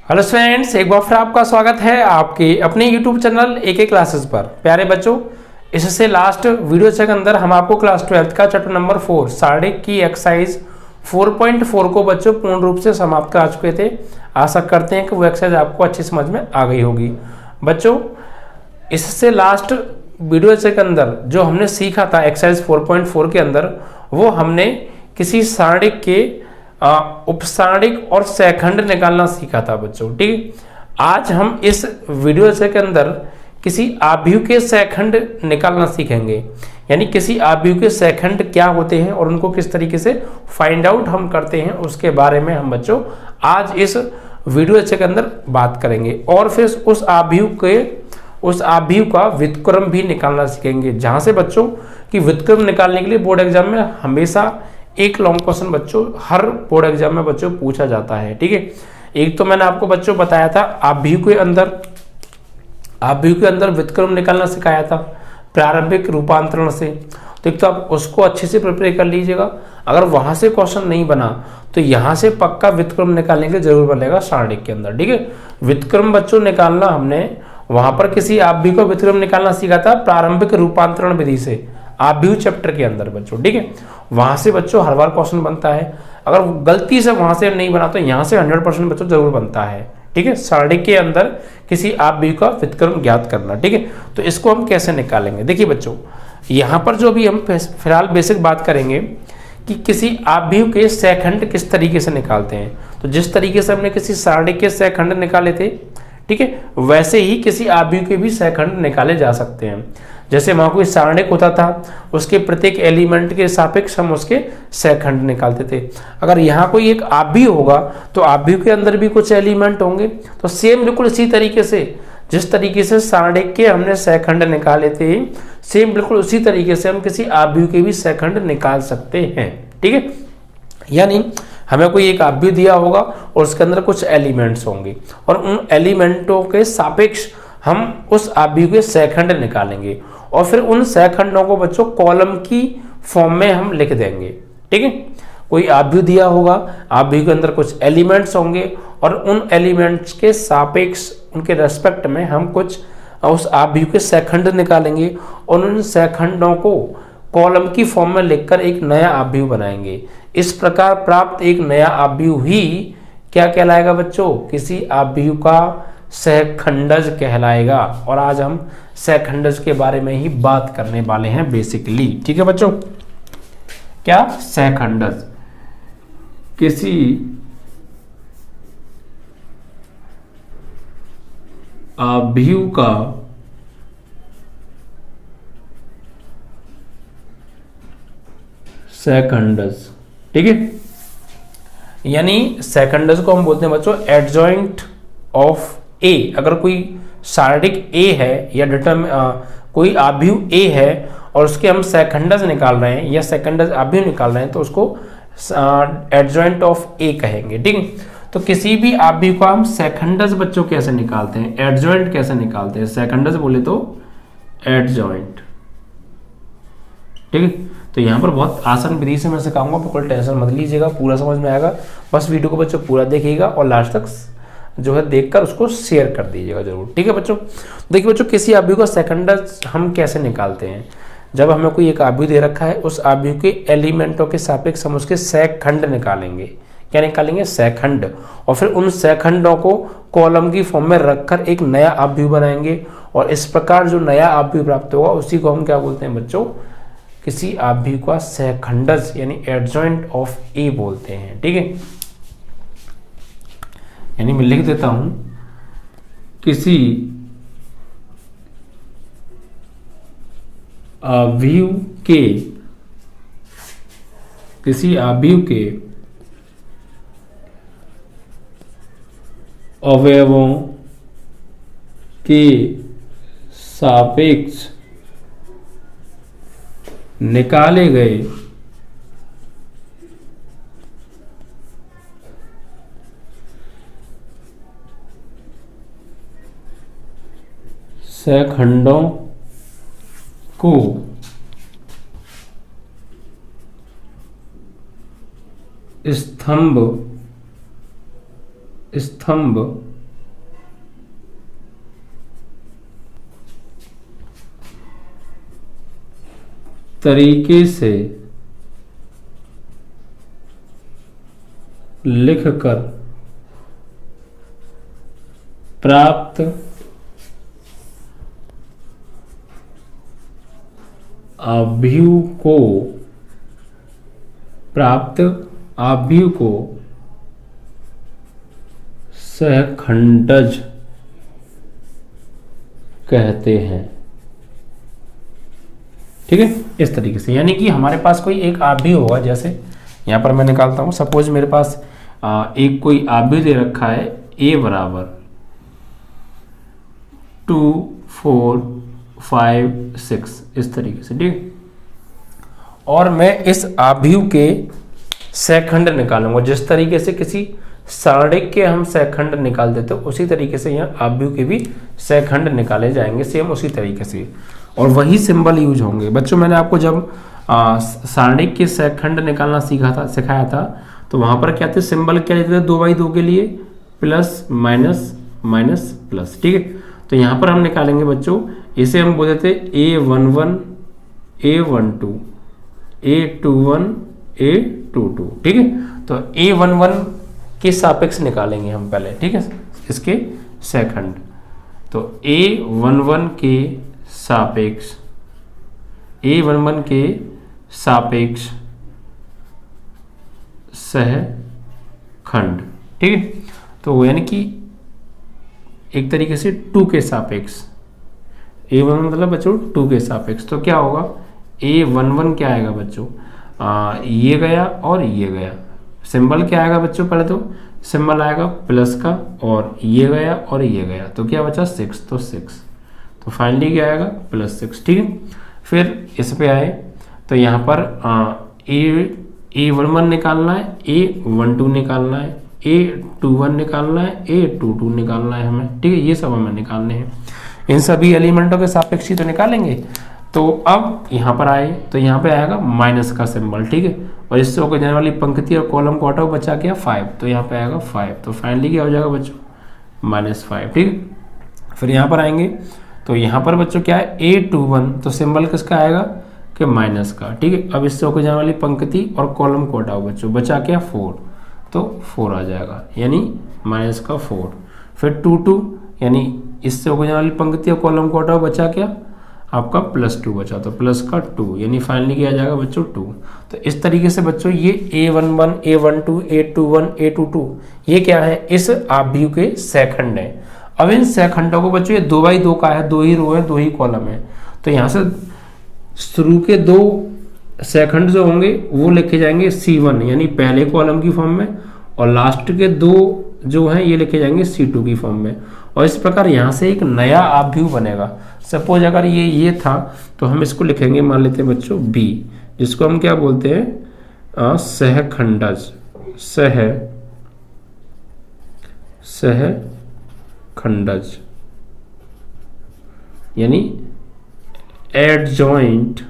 Hello students, एक बार फिर आपका स्वागत है आपके अपने यूट्यूब चैनल एके क्लासेस पर। प्यारे बच्चों, इससे लास्ट वीडियो के अंदर हम आपको क्लास 12 का चैप्टर नंबर 4 शारीरिक की एक्सरसाइज 4.4 को बच्चों पूर्ण रूप से समाप्त कर चुके थे। आशा करते हैं कि वो एक्सरसाइज आपको अच्छी समझ में आ गई होगी। बच्चों, इससे लास्ट वीडियो के अंदर जो हमने सीखा था एक्सरसाइज 4.4 के अंदर, वो हमने किसी शारीरिक के उपसारणिक और सहखंड निकालना सीखा था बच्चों। ठीक, आज हम इस वीडियो के अंदर किसी आव्यूह के सहखंड निकालना सीखेंगे। यानी किसी आव्यूह के सहखंड क्या होते हैं और उनको किस तरीके से फाइंड आउट हम करते हैं, उसके बारे में हम बच्चों आज इस वीडियो के अंदर बात करेंगे। और फिर उस आव्यूह का व्युत्क्रम भी निकालना सीखेंगे, जहां से बच्चों की व्युत्क्रम निकालने के लिए बोर्ड एग्जाम में हमेशा एक लॉन्ग क्वेश्चन बच्चों हर बोर्ड एग्जाम में बच्चों पूछा जाता है। ठीक है, एक तो मैंने आपको बच्चों बताया था आव्यूह के अंदर व्युत्क्रम निकालना सिखाया था प्रारंभिक रूपांतरण से। तो एक तो आप उसको अच्छे से प्रिपेयर कर लीजिएगा। अगर वहां से क्वेश्चन नहीं बना तो यहां से पक्का व्युत्क्रम निकालने के लिए जरूर बनेगा शारीरिक के अंदर। ठीक है, व्युत्क्रम बच्चों निकालना हमने वहां पर किसी आव्यूह का व्युत्क्रम निकालना सीखा था प्रारंभिक रूपांतरण विधि से, आव्यूह चैप्टर के अंदर बच्चों। ठीक है, वहां से बच्चों हर बार क्वेश्चन बनता है। अगर गलती से वहां से नहीं बना तो यहां से 100% बच्चों जरूर बनता है। ठीक है, शारीरिक के अंदर किसी आव्यूह का व्युत्क्रम ज्ञात करना। ठीक है, तो इसको हम कैसे निकालेंगे, देखिए बच्चों, यहां पर जो भी हम फिलहाल बेसिक बात करेंगे कि किसी आव्यूह के सहखंड किस तरीके से निकालते हैं। तो जिस तरीके से हमने किसी शारीरिक के सहखंड निकाले थे, ठीक है, वैसे ही किसी आव्यूह के भी सहखंड निकाले जा सकते हैं। जैसे वहां कोई सारणिक होता था, उसके प्रत्येक एलिमेंट के सापेक्ष हम उसके सहखंड निकालते थे। अगर यहाँ कोई एक आव्यूह होगा तो आव्यूह के अंदर भी कुछ एलिमेंट होंगे। तो सेम बिल्कुल इसी तरीके से जिस तरीके से सारणिक के हमने सहखंड निकाले थे, सेम बिल्कुल उसी तरीके से हम किसी आव्यूह के भी सहखंड निकाल सकते हैं। ठीक है, यानी हमें कोई एक आव्यूह दिया होगा और उसके अंदर कुछ एलिमेंट्स होंगे और उन एलिमेंटों के सापेक्ष हम उस आव्यूह के सहखंड निकालेंगे और फिर उन सहखंडों को बच्चों कॉलम की फॉर्म में हम लिख देंगे। ठीक है, कोई आव्यूह दिया होगा, आव्यूह के अंदर कुछ एलिमेंट्स होंगे और उन एलिमेंट्स के सापेक्ष उनके रेस्पेक्ट में हम कुछ उस आव्यूह के सहखंड निकालेंगे और उन सहखंडों को कॉलम की फॉर्म में लिखकर एक नया आव्यूह बनाएंगे। इस प्रकार प्राप्त एक नया आव्यूह ही क्या कहलाएगा बच्चों, किसी आव्यूह का सहखंडज कहलाएगा। और आज हम सहखंडज के बारे में ही बात करने वाले हैं बेसिकली। ठीक है बच्चों, क्या सहखंडज किसी आव्यूह का सहखंडज। ठीक है, यानी सहखंडज को हम बोलते हैं बच्चों एडजॉइंट ऑफ ए। अगर कोई शारीरिक ए है या कोई आव्यूह ए है और उसके हम सहखंडज निकाल रहे हैं या सहखंडज आव्यूह निकाल रहे हैं तो उसको एडजॉइंट ऑफ ए कहेंगे। ठीक है, तो किसी भी आव्यूह का हम सहखंडज बच्चों कैसे निकालते हैं, एडजॉइंट कैसे निकालते हैं। सहखंडज बोले तो एडजॉइंट। ठीक है, तो यहाँ पर बहुत आसान विधि से मैं सिखाऊंगा, बिल्कुल टेंशन मत लीजिएगा, पूरा समझ में आएगा। बस वीडियो को बच्चों पूरा देखिएगा और लास्ट तक जो है देखकर उसको शेयर कर दीजिएगा जरूर। ठीक है बच्चों, देखिए बच्चों, किसी आव्यूह का सहखंडज हम कैसे निकालते हैं। जब हमें कोई एक आव्यूह दे रखा है, उस आव्यूह के एलिमेंटों के सापेक्ष हम उसके सहखंड निकालेंगे। क्या निकालेंगे, सहखंड। और फिर उन सहखंडों को कॉलम की फॉर्म में रखकर एक नया आव्यूह बनाएंगे और इस प्रकार जो नया आव्यूह प्राप्त होगा उसी को हम क्या बोलते हैं बच्चों, किसी आव्यूह का सहखंडज यानी एडजॉइंट ऑफ ए बोलते हैं। ठीक है, यानी मैं लिख देता हूं, किसी आव्यूह के अवयवों के सापेक्ष निकाले गए सहखंडों को स्तंभ तरीके से लिखकर प्राप्त आव्यूह को सहखंडज कहते हैं। ठीक है, इस तरीके से, यानी कि हमारे पास कोई एक आव्यूह होगा, जैसे यहां पर मैं निकालता हूं, सपोज मेरे पास एक कोई आव्यूह दे रखा है a बराबर 2 4 5 6 इस तरीके से, ठीक। और मैं इस आव्यूह के सहखंड निकालूंगा, जिस तरीके से किसी सारणिक के हम सहखंड निकाल देते हो उसी तरीके से यहाँ आव्यूह के भी सहखंड निकाले जाएंगे, सेम उसी तरीके से, और वही सिंबल यूज होंगे। बच्चों मैंने आपको जब सारणिक के सहखंड निकालना सिखाया था तो वहां पर क्या थे, सिंबल क्या लेते थे 2/2 के लिए, प्लस माइनस माइनस प्लस, ठीक है। तो यहां पर हम निकालेंगे बच्चों, इसे हम बोलते थे A11 A12 A21 A22, ठीक है। तो A11 के सापेक्ष निकालेंगे हम पहले, ठीक है, इसके सहखंड। तो A11 के सापेक्ष सहखंड, ठीक है। तो यानी कि एक तरीके से 2 के सापेक्ष, A11 मतलब बच्चों 2 के सापेक्ष, तो क्या होगा A11 क्या आएगा बच्चों, ये गया और ये गया, सिंबल क्या आएगा बच्चों, पहले तो सिंबल आएगा प्लस का, और ये गया और ये गया, तो क्या बचा 6, तो 6, तो फाइनली क्या आएगा +6, ठीक है। फिर इस पे आए तो यहाँ पर A11 निकालना है, A12 निकालना है, A21 निकालना है, A22 निकालना है हमें, ठीक है, ये सब हमें निकालने हैं। इन सभी एलिमेंटों के सापेक्ष ही तो निकालेंगे। तो अब यहाँ पर आए तो यहाँ पे आएगा माइनस का सिंबल, ठीक है, और इससे होकर जाने वाली पंक्ति और कॉलम को हटाओ, बचा क्या 5, तो यहाँ पे आएगा 5, तो फाइनली क्या हो जाएगा बच्चों -5, ठीक है। फिर यहाँ पर आएंगे तो यहाँ पर बच्चों क्या है A21, तो सिंबल किसका आएगा कि माइनस का, ठीक है। अब इससे होकर जाने वाली पंक्ति और कॉलम को हटाओ बच्चों, बचा क्या 4, तो 4 आ जाएगा, यानी -4। फिर 22, यानी इससे होकर जाने वाली पंक्ति और कॉलम को हटाओ, बचा क्या आपका +2 बचा, तो प्लस का 2, यानी फाइनली क्या आ जाएगा बच्चों 2। तो इस तरीके से बच्चों ये A11 A12 A21 A22 ये क्या है, इस आव्यूह के सहखंड है। अब इन सहखंडों को बच्चों ये 2/2 का है, 2 ही रो है 2 ही कॉलम है, तो यहाँ से शुरू के 2 सहखंड जो होंगे वो लिखे जाएंगे C1 यानी पहले कॉलम की फॉर्म में, और लास्ट के 2 जो हैं ये लिखे जाएंगे C2 की फॉर्म में, और इस प्रकार यहाँ से एक नया आव्यूह बनेगा। सपोज अगर ये था तो हम इसको लिखेंगे, मान लेते हैं बच्चों B, जिसको हम क्या बोलते हैं सहखंडज, सहखंडज यानी एडजॉइंट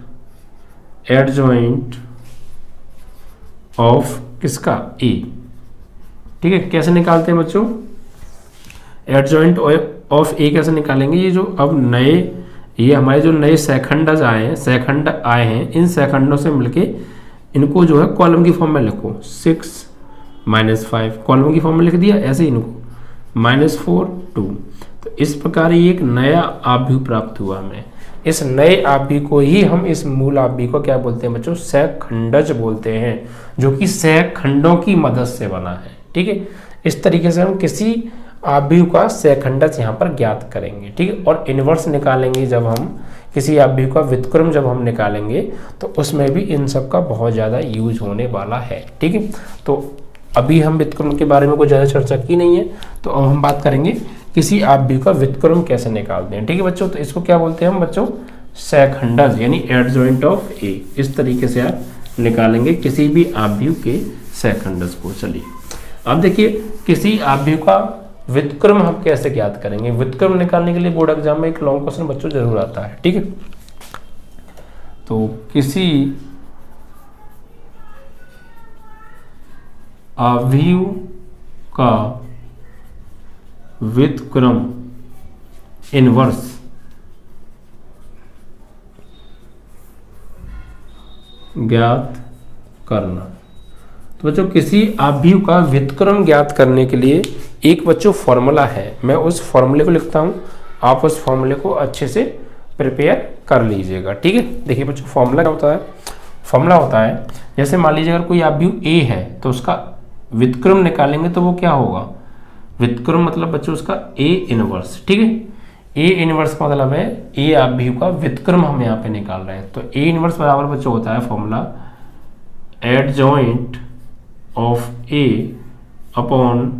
ऑफ किसका A, ठीक है। कैसे निकालते हैं बच्चों एडजॉइंट ऑफ A कैसे निकालेंगे, ये जो अब नए ये हमारे जो नए सहखंड आए हैं इन सहखंडों से मिलके इनको जो है कॉलम की फॉर्म में लिखो, 6 -5 कॉलम की फॉर्म में लिख दिया, ऐसे इनको -4 2, तो इस प्रकार ये एक नया आव्यूह प्राप्त हुआ हमें। इस नए आव्यूह को ही हम इस मूल आव्यूह को क्या बोलते हैं बच्चों, सहखंडज बोलते हैं, जो कि सहखंडों की मदद से बना है, ठीक है। इस तरीके से हम किसी आव्यूह का सहखंडज यहाँ पर ज्ञात करेंगे, ठीक है। और इनवर्स निकालेंगे, जब हम किसी आव्यूह का व्युत्क्रम जब हम निकालेंगे तो उसमें भी इन सब का बहुत ज़्यादा यूज होने वाला है, ठीक है। तो अभी हम व्युत्क्रम के बारे में कोई ज़्यादा चर्चा की नहीं है, तो अब हम बात करेंगे किसी आव्यूह का व्युत्क्रम कैसे निकालते हैं, ठीक है बच्चों। तो इसको क्या बोलते हैं हम बच्चों, सहखंडज यानी एडजॉइंट ऑफ A। इस तरीके से आप निकालेंगे किसी भी आव्यूह के सहखंडज को। चलिए अब देखिए किसी आव्यूह का व्युत्क्रम हम कैसे ज्ञात करेंगे। व्युत्क्रम निकालने के लिए बोर्ड एग्जाम में एक लॉन्ग क्वेश्चन बच्चों जरूर आता है, ठीक है। तो किसी आव्यूह का व्युत्क्रम इनवर्स ज्ञात करना। तो बच्चों किसी आव्यूह का व्युत्क्रम ज्ञात करने के लिए एक बच्चों फॉर्मूला है, मैं उस फॉर्मूले को लिखता हूँ, आप उस फॉर्मूले को अच्छे से प्रिपेयर कर लीजिएगा। ठीक है, देखिए बच्चों फॉर्मूला क्या होता है, फॉर्मूला होता है जैसे मान लीजिए अगर कोई आव्यूह ए है तो उसका व्युत्क्रम निकालेंगे तो वो क्या होगा, व्युत्क्रम मतलब बच्चों उसका ए इनवर्स। ठीक है, ए इनवर्स का मतलब है ए आव्यूह का व्युत्क्रम हम यहाँ पे निकाल रहे हैं। तो ए इनवर्स बराबर बच्चों होता है formula adjoint of A upon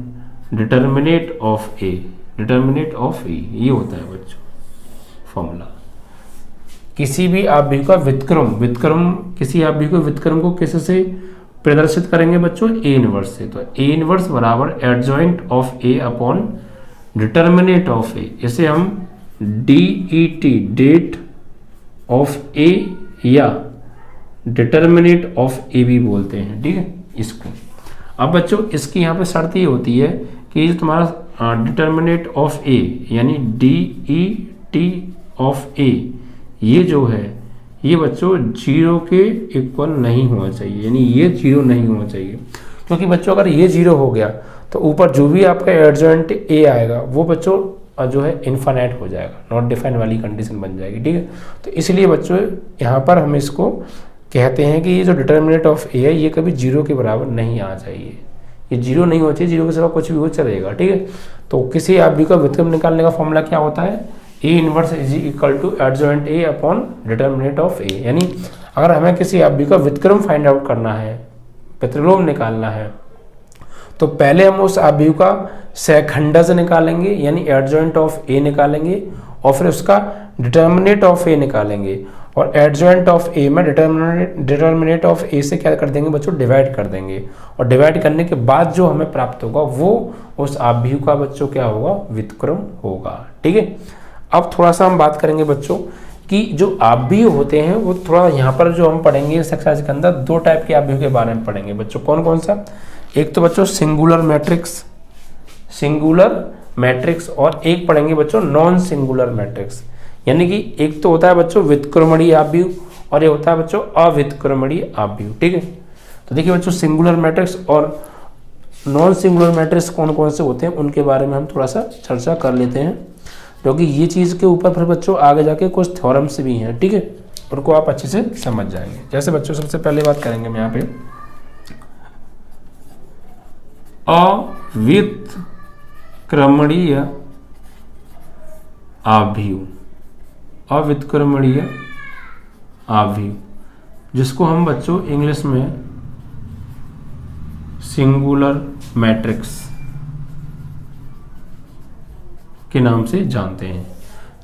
determinant of A, determinant of A, ये होता है बच्चों फॉर्मूला। किसी भी आव्यूह का व्युत्क्रम, व्युत्क्रम किसी आव्यूह के व्युत्क्रम को किससे प्रदर्शित करेंगे बच्चों, ए इनवर्स से। तो ए इनवर्स बराबर adjoint of A upon determinant of A, इसे हम DET डेट ऑफ ए या डिटर्मिनेट ऑफ ए भी बोलते हैं। ठीक है इसको। अब बच्चों इसकी यहाँ पे शर्त ये होती है कि जो तुम्हारा डिटर्मिनेट ऑफ ए यानी DET ऑफ ए, ये जो है ये बच्चों जीरो के इक्वल नहीं होना चाहिए, यानी ये जीरो नहीं होना चाहिए। क्योंकि बच्चों अगर ये जीरो हो गया तो ऊपर जो भी आपका एडजॉइंट ए आएगा वो बच्चों जो है इनफाइनाइट हो जाएगा, नॉट डिफाइंड वाली कंडीशन बन जाएगी। ठीक है, तो इसलिए बच्चों यहाँ पर हम इसको कहते हैं कि ये जो डिटर्मिनेट ऑफ ए है ये कभी जीरो के बराबर नहीं आना चाहिए, ये जीरो नहीं होना चाहिए, जीरो के सिवा कुछ भी हो चलेगा। ठीक है, तो किसी आव्यूह का व्युत्क्रम निकालने का फॉर्मूला क्या होता है, A inverse is equal to adjoint A upon determinant of A. यानी अगर हमें किसी आव्यूह का व्युत्क्रम फाइंड आउट करना है, प्रतिलोम निकालना है, तो पहले हम उस आव्यूह का सहखंडज निकालेंगे यानी एडजॉइंट ऑफ ए निकालेंगे और फिर उसका डिटर्मिनेट ऑफ ए निकालेंगे और एडजॉइंट ऑफ ए में डिटर्मिनेट ऑफ ए से क्या कर देंगे बच्चों, डिवाइड कर देंगे और डिवाइड करने के बाद जो हमें प्राप्त होगा वो उस आव्यूह का बच्चों क्या होगा, व्युत्क्रम होगा। ठीक है, अब थोड़ा सा हम बात करेंगे बच्चों कि जो आव्यूह होते हैं वो थोड़ा यहाँ पर जो हम पढ़ेंगे इस एक्सरसाइज के अंदर दो टाइप के आव्यूह के बारे में पढ़ेंगे बच्चों। कौन कौन सा, एक तो बच्चों सिंगुलर मैट्रिक्स, सिंगुलर मैट्रिक्स, और एक पढ़ेंगे बच्चों नॉन सिंगुलर मैट्रिक्स। यानी कि एक तो होता है बच्चों व्युत्क्रमणीय आव्यूह और ये होता है बच्चों अव्युत्क्रमणीय आव्यूह। ठीक है, तो देखिए बच्चों सिंगुलर मैट्रिक्स और नॉन सिंगुलर मैट्रिक्स कौन कौन से होते हैं उनके बारे में हम थोड़ा सा चर्चा कर लेते हैं, क्योंकि ये चीज़ के ऊपर फिर बच्चों आगे जाके कुछ थ्योरम्स भी हैं। ठीक है, उनको आप अच्छे से समझ जाएंगे। जैसे बच्चों सबसे पहले बात करेंगे हम यहाँ पे अव्युत्क्रमणीय आव्यूह, अव्युत्क्रमणीय आव्यूह जिसको हम बच्चों इंग्लिश में सिंगुलर मैट्रिक्स के नाम से जानते हैं।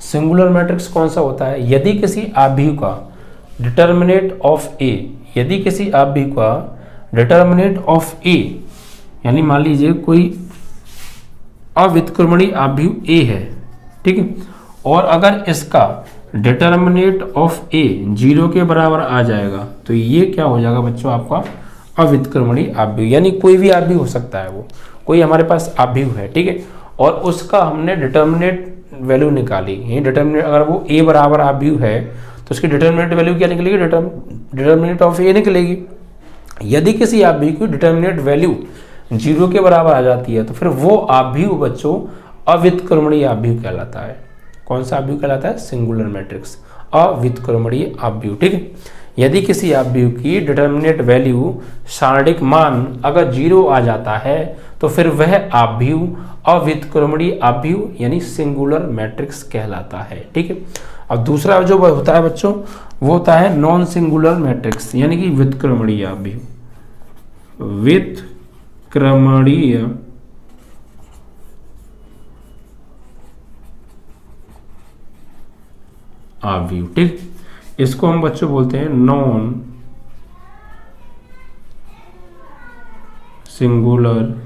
सिंगुलर मैट्रिक्स कौन सा होता है, यदि किसी आव्यूह का डिटर्मिनेट ऑफ ए, यदि किसी आव्यूह का डिटर्मिनेट ऑफ ए यानी मान लीजिए कोई अव्युत्क्रमणीय आव्यूह ए है, ठीक है, और अगर इसका डिटर्मिनेट ऑफ ए जीरो के बराबर आ जाएगा तो ये क्या हो जाएगा बच्चों, आपका अव्युत्क्रमणीय आव्यूह। यानी कोई भी आव्यूह हो सकता है, वो कोई हमारे पास आव्यूह है, ठीक है, और उसका हमने डिटर्मिनेट वैल्यू निकाली। ये डिटर्मिनेट अगर वो ए बराबर आव्यूह है तो उसकी डिटर्मिनेट वैल्यू क्या निकलेगी, डिटर्मिनेट ऑफ ए निकलेगी। यदि किसी आव्यूह की डिटर्मिनेट वैल्यू जीरो के बराबर आ जाती है तो फिर वो आव्यूह बच्चों अव्युत्क्रमणीय आव्यूह कहलाता है। कौन सा आव्यूह कहलाता है, सिंगुलर मैट्रिक्स, अव्युत्क्रमणीय आव्यूह। ठीक है, यदि किसी आव्यूह की डिटर्मिनेट वैल्यू सारणिक मान अगर जीरो आ जाता है तो फिर वह आव्यूह अव्युत्क्रमणीय आव्यूह यानी सिंगुलर मैट्रिक्स कहलाता है। ठीक है, अब दूसरा जो होता है बच्चों वो होता है नॉन सिंगुलर मैट्रिक्स यानी कि व्युत्क्रमणीय आव्यूह, व्युत्क्रमणीय आव्यूह। ठीक, इसको हम बच्चों बोलते हैं non singular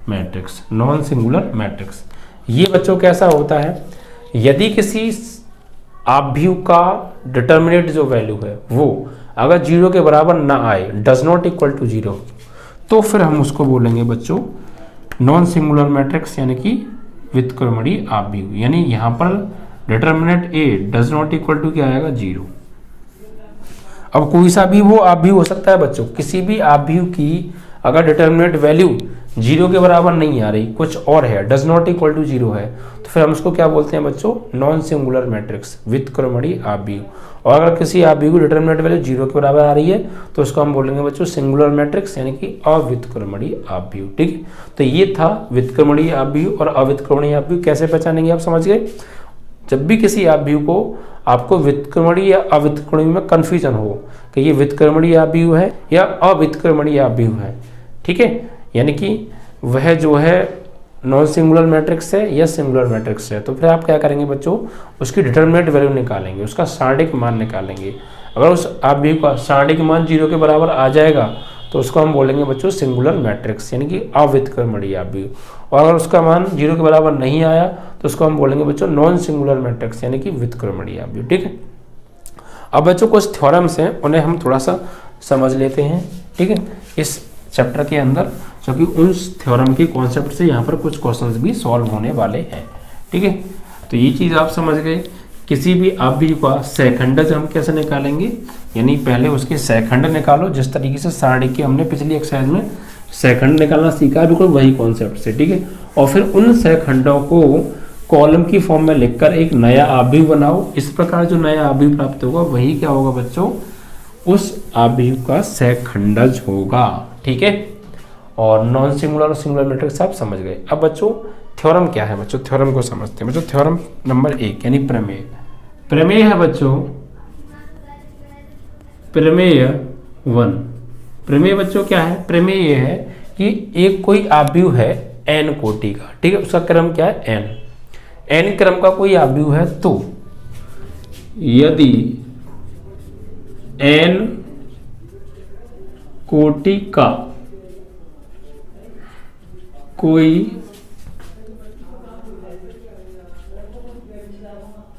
matrix, non singular matrix. ये बच्चों कैसा होता है, यदि किसी आव्यूह का डिटर्मिनेट जो वैल्यू है वो अगर जीरो के बराबर ना आए, does not equal to zero, तो फिर हम उसको बोलेंगे बच्चों नॉन सिंगुलर मैट्रिक्स यानी कि व्युत्क्रमणीय आव्यूह। यानी यहां पर determinant A does not equal to क्या आएगा, जीरो। अब कोई सा भी वो आव्यूह हो सकता है बच्चों, किसी भी आव्यूह की अगर डिटर्मिनेंट वैल्यू 0 के बराबर नहीं आ रही, कुछ और है, डज नॉट इक्वल टू 0 है, तो फिर हम उसको क्या बोलते हैं बच्चों, नॉन सिंगुलर मैट्रिक्स, व्युत्क्रमणीय आव्यूह। और अगर किसी आव्यूह की डिटर्मिनेंट वैल्यू 0 के बराबर आ रही है तो उसको हम बोलेंगे बच्चों सिंगुलर मैट्रिक्स, यानी कि अव्युत्क्रमणीय आव्यूह। ठीक है, तो ये था व्युत्क्रमणीय आव्यूह और अव्युत्क्रमणीय आव्यूह कैसे पहचानेंगे, आप समझ गए। जब भी किसी आव्यूह को आपको व्युत्क्रमणीय या अव्युत्क्रमणीय में कंफ्यूजन हो कि ये व्युत्क्रमणीय आव्यूह है या अव्युत्क्रमणीय आव्यूह है, ठीक है, यानी कि वह जो है नॉन सिंगुलर मैट्रिक्स है या सिंगुलर मैट्रिक्स है, तो फिर आप क्या करेंगे बच्चों, उसकी डिटर्मिनेंट वैल्यू निकालेंगे, उसका सारणिक मान निकालेंगे। अगर उस आव्यूह का सारणिक मान 0 के बराबर आ जाएगा तो उसको हम बोलेंगे बच्चों सिंगुलर मैट्रिक्स, यानी कि अव्युत्क्रमणीय आव्यूह। और अगर उसका मान 0 के बराबर नहीं आया तो उसको हम बोलेंगे बच्चों नॉन सिंगुलर मैट्रिक्स, यानी कि व्युत्क्रमणीय आव्यूह। ठीक है, अब बच्चों कुछ थ्योरम्स हैं, उन्हें हम थोड़ा सा समझ लेते हैं। ठीक है, इस चैप्टर के अंदर, क्योंकि उस थ्योरम के कॉन्सेप्ट से यहाँ पर कुछ क्वेश्चंस भी सॉल्व होने वाले हैं। ठीक है, तो ये चीज़ आप समझ गए। किसी भी आव्यूह का सेकंडज हम कैसे निकालेंगे, यानी पहले उसके सेकंड निकालो, जिस तरीके से सारणी की हमने पिछली एक्सरसाइज में सेकंड निकालना सीखा, बिल्कुल वही कॉन्सेप्ट से। ठीक है, और फिर उन सेकंडों को कॉलम की फॉर्म में लिखकर एक नया आव्यूह बनाओ। इस प्रकार जो नया आव्यूह प्राप्त होगा वही क्या होगा बच्चों, उस आव्यूह का सेकंडज होगा। ठीक है, और नॉन सिंगुलर और सिंगुलर मैट्रिक्स आप समझ गए। अब बच्चों थ्योरम क्या है बच्चों, थ्योरम को समझते हैं बच्चों। थ्योरम नंबर 1 यानी प्रमेय। प्रमेय है बच्चों, प्रमेय 1। प्रमेय बच्चों क्या है, प्रमेय ये है कि एक कोई आव्यूह है n कोटि का, ठीक है, उसका क्रम क्या है n क्रम का कोई आव्यूह है, तो यदि n कोटि का कोई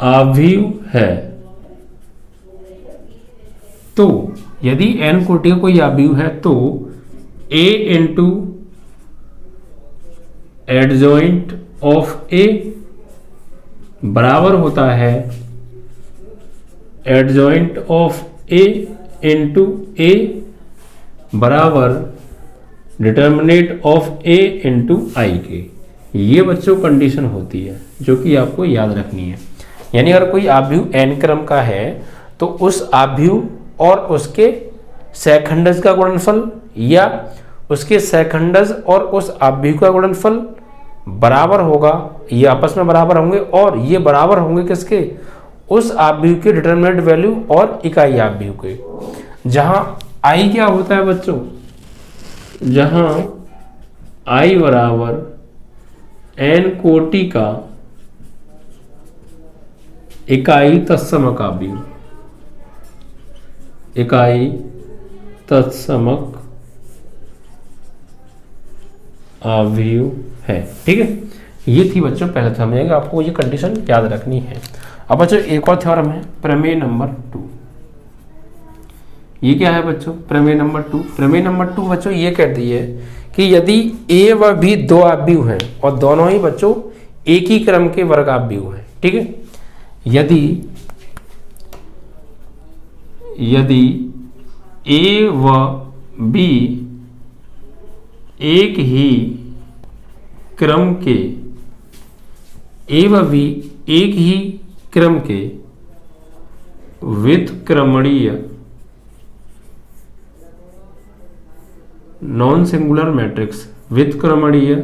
आव्यूह है, तो यदि n कोटि का कोई आव्यूह है तो a into adjoint of a बराबर होता है adjoint of a into a बराबर डिटर्मिनेट ऑफ a इंटू आई के। ये बच्चों कंडीशन होती है जो कि आपको याद रखनी है। यानी अगर कोई आव्यूह n क्रम का है तो उस आव्यूह और उसके सेकंडज का गुणनफल या उसके सेकंडज और उस आव्यूह का गुणनफल बराबर होगा, ये आपस में बराबर होंगे, और ये बराबर होंगे किसके, उस आव्यूह के डिटर्मिनेंट वैल्यू और इकाई आव्यूह के। जहां i क्या होता है बच्चों, जहां i बराबर n कोटि का इकाई तत्समक आव्यूह, इकाई तत्समक आव्यूह है। ठीक है, ये थी बच्चों पहले समझेगा, आपको ये कंडीशन याद रखनी है। अब बच्चों एक और थ्योरम है, प्रमेय नंबर 2। ये क्या है बच्चों, प्रमेय नंबर 2। प्रमेय नंबर 2 बच्चों ये कहती है कि यदि a व b दो आव्यूह हैं और दोनों ही बच्चों एक ही क्रम के वर्ग आव्यूह हैं, ठीक है, यदि a व b एक ही क्रम के, a व b एक ही क्रम के व्युत्क्रमणीय नॉन सिंगुलर मैट्रिक्स, व्युत्क्रमणीय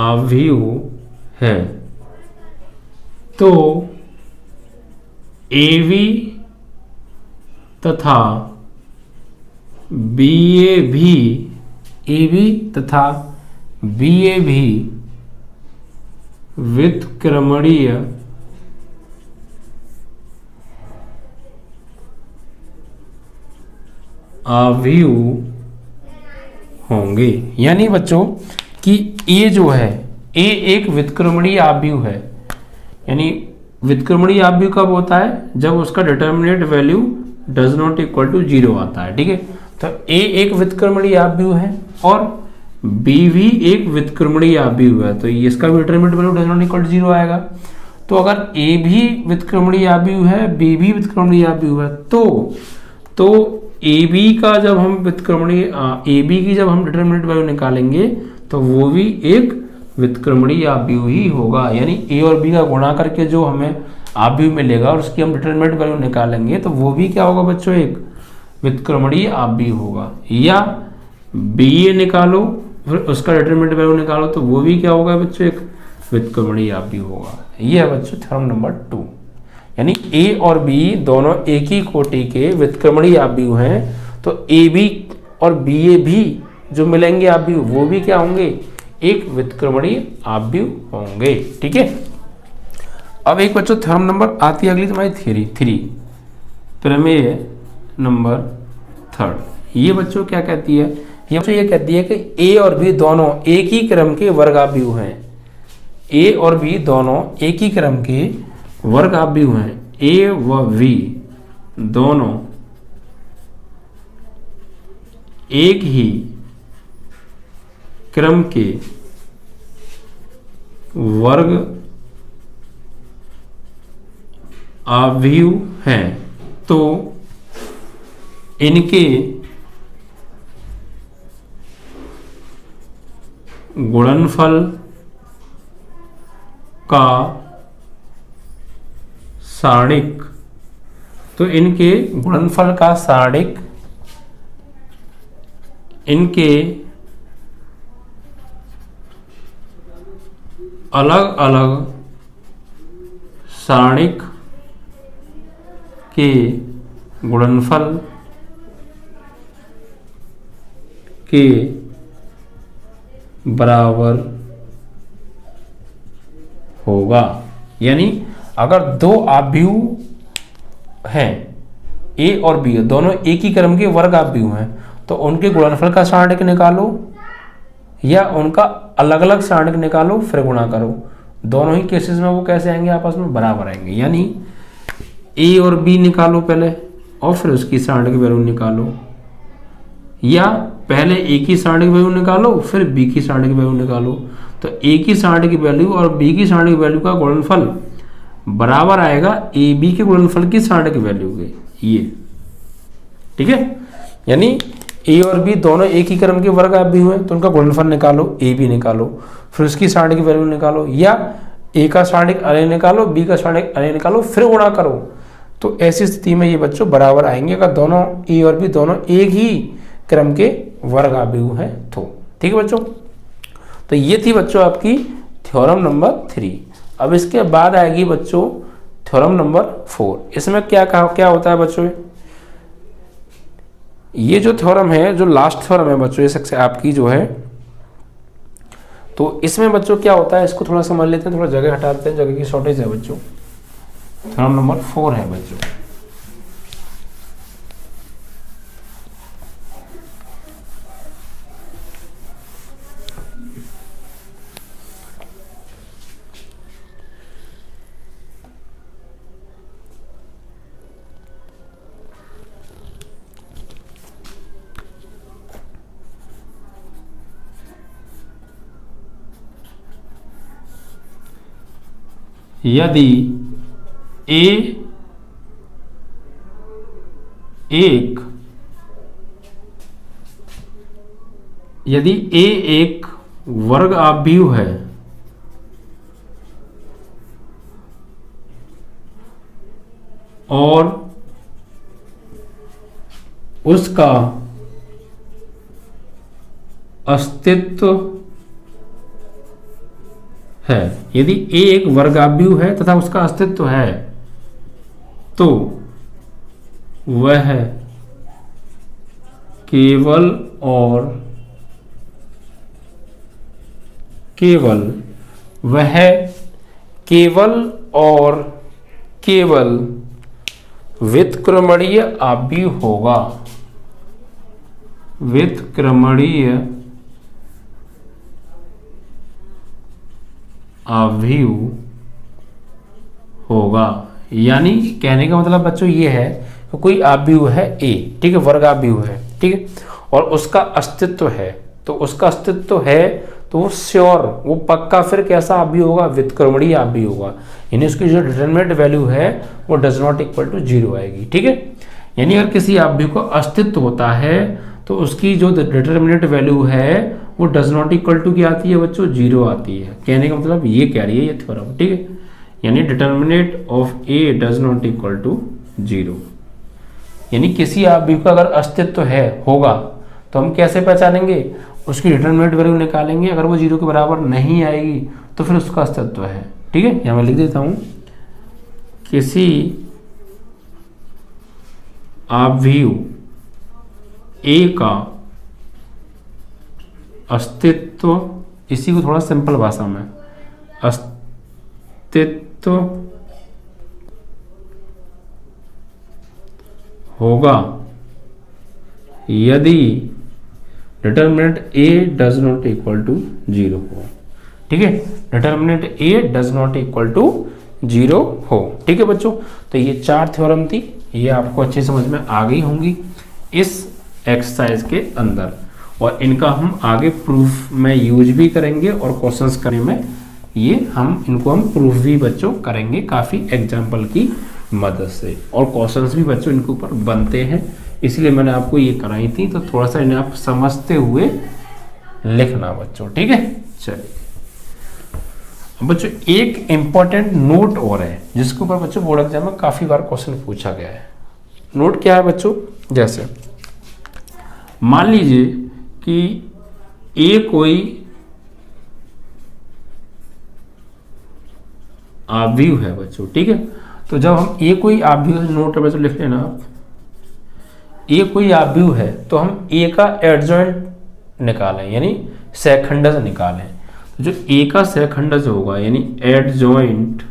आव्यूह है, तो AB तथा BA भी, AB तथा BA भी व्युत्क्रमणीय आव्यूह होंगे। यानी बच्चों कि A जो है, A एक व्युत्क्रमणीय आव्यूह है। यानी व्युत्क्रमणीय आव्यूह कब होता है, जब उसका determinant value does not equal to 0 आता है। ठीक है, तो A एक व्युत्क्रमणीय आव्यूह है और B भी एक व्युत्क्रमणीय आव्यूह है, तो इसका भी determinant value does not equal to 0 आएगा। तो अगर ए भी व्युत्क्रमणीय आव्यूह है, बी भी व्युत्क्रमणीय आव्यूह है, तो ए बी का जब हम व्युत्क्रमणीय ए बी की जब हम डिटरमिनेंट वैल्यू निकालेंगे तो वो भी एक व्युत्क्रमणीय आव्यूह ही होगा। यानी ए और बी का गुणा करके जो हमें आव्यूह मिलेगा और उसकी हम डिटरमिनेंट वैल्यू निकालेंगे तो वो भी क्या होगा बच्चों, एक व्युत्क्रमणीय आव्यूह होगा। या बी ए निकालो फिर उसका डिटरमिनेंट वैल्यू निकालो तो वो भी क्या होगा बच्चों, एक व्युत्क्रमणीय आव्यूह होगा। ये है बच्चों थ्योरम नंबर 2। यानी ए और बी दोनों एक ही कोटि के व्युत्क्रमणीय आव्यूह हैं, तो ए बी और बी ए भी जो मिलेंगे आव्यूह वो भी क्या होंगे, एक व्युत्क्रमणीय आव्यूह होंगे। ठीक है, अब एक बच्चों थ्योरम नंबर आती है अगली तुम्हारी थ्योरी 3, प्रमेय नंबर 3। ये बच्चों क्या कहती है, ये बच्चों ये कहती है कि ए और बी दोनों एक ही क्रम के वर्गाव्यूह हैं। ए और बी दोनों एक ही क्रम के वर्गाव्यूह हैं। ए व बी दोनों एक ही क्रम के वर्ग आव्यूह हैं, तो इनके गुणनफल का सारणिक, तो इनके गुणनफल का सारणिक इनके अलग अलग सारणिक के गुणनफल के बराबर होगा। यानी अगर दो आव्यूह हैं ए और बी दोनों एक ही क्रम के वर्ग आव्यूह हैं तो उनके गुणनफल का सारणिक निकालो या उनका अलग अलग सारणिक निकालो फिर गुणा करो। दोनों ही केसेस में वो कैसे आएंगे, आपस में बराबर आएंगे। यानी ए और बी निकालो पहले और फिर उसकी सारणिक वैल्यू निकालो, या पहले ए की सारणिक वैल्यू निकालो फिर बी की सारणिक वैल्यू निकालो। तो ए की सारणिक वैल्यू और बी की सारणिक वैल्यू का गुणनफल बराबर आएगा ए बी के गुणनफल की सारणिक वैल्यू के। ये ठीक है, यानी ए और बी दोनों एक ही क्रम के वर्ग आव्यूह हैं तो उनका गुणनफल निकालो, ए बी निकालो फिर उसकी सारणिक वैल्यू निकालो, या ए का सारणिक अरे निकालो बी का सारणिक अरे निकालो फिर गुणा करो। तो ऐसी स्थिति में ये बच्चों बराबर आएंगे अगर दोनों ए और बी दोनों एक ही क्रम के वर्ग आव्यूह हैं तो। ठीक है बच्चों, तो ये थी बच्चों आपकी थ्योरम नंबर 3। अब इसके बाद आएगी बच्चों थ्योरम नंबर 4। इसमें क्या होता है बच्चों, ये जो थ्योरम है, जो लास्ट थ्योरम है बच्चों, ये सबसे आपकी जो है, तो इसमें बच्चों क्या होता है इसको थोड़ा समझ लेते हैं, थोड़ा जगह हटा देते हैं, जगह की शॉर्टेज है बच्चों। थ्योरम नंबर 4 है बच्चों। यदि ए एक वर्ग आव्यूह है और उसका अस्तित्व है, यदि ए एक वर्गाव्यूह है तथा उसका अस्तित्व है तो वह केवल और केवल व्युत्क्रमणीय आव्यूह होगा। व्युत्क्रमणीय आव्यूह होगा। यानी कहने का मतलब बच्चों ये है कि कोई आव्यूह है ए, ठीक है, वर्ग आव्यूह है, ठीक है, और उसका अस्तित्व है, तो उसका अस्तित्व है तो वो श्योर, वो पक्का फिर कैसा आप भी होगा, व्युत्क्रमणीय आप भी होगा, यानी उसकी जो डिटरमिनेंट वैल्यू है वो डज नॉट इक्वल टू 0 आएगी। ठीक है, यानी अगर किसी आप भी को अस्तित्व होता है तो उसकी जो डिटरमिनेंट वैल्यू है वो डज नॉट इक्वल टू क्या आती है बच्चों, 0 आती है। कहने का मतलब ये कह रही है ये थ्योरम। ठीक है, यानी determinant of A does not equal to 0, यानी किसी आप भी का अगर अस्तित्व है होगा तो हम कैसे पहचानेंगे, उसकी डिटरमिनेंट वैल्यू निकालेंगे, अगर वो 0 के बराबर नहीं आएगी तो फिर उसका अस्तित्व है। ठीक है, यहां मैं लिख देता हूं, किसी आव्यूह ए का अस्तित्व, इसी को थोड़ा सिंपल भाषा में, अस्तित्व होगा यदि determinant A does not equal to 0 हो। ठीक है, determinant A does not equal to 0 हो। ठीक है बच्चों, तो ये 4 थ्योरम थी, ये आपको अच्छे समझ में आ गई होंगी इस एक्सरसाइज के अंदर, और इनका हम आगे प्रूफ में यूज भी करेंगे और क्वेश्चंस करने में ये इनको हम प्रूफ भी बच्चों करेंगे काफ़ी एग्जाम्पल की मदद से, और क्वेश्चंस भी बच्चों इनके ऊपर बनते हैं, इसलिए मैंने आपको ये कराई थी। तो थोड़ा सा इन्हें आप समझते हुए लिखना बच्चों। ठीक है, चलिए बच्चों एक इंपॉर्टेंट नोट और है जिसके ऊपर बच्चों बोर्ड एग्जाम में काफ़ी बार क्वेश्चन पूछा गया है। नोट क्या है बच्चों, जैसे मान लीजिए कि ए कोई आव्यूह है बच्चों। ठीक है, तो जब हम ए कोई आव्यूह, नोट बच्चों लिख लेना आप, ए कोई आव्यूह है तो हम ए का एडजॉइंट निकालें, यानी सहखंडज निकालें। जो ए का सहखंडज होगा यानी एडजॉइंट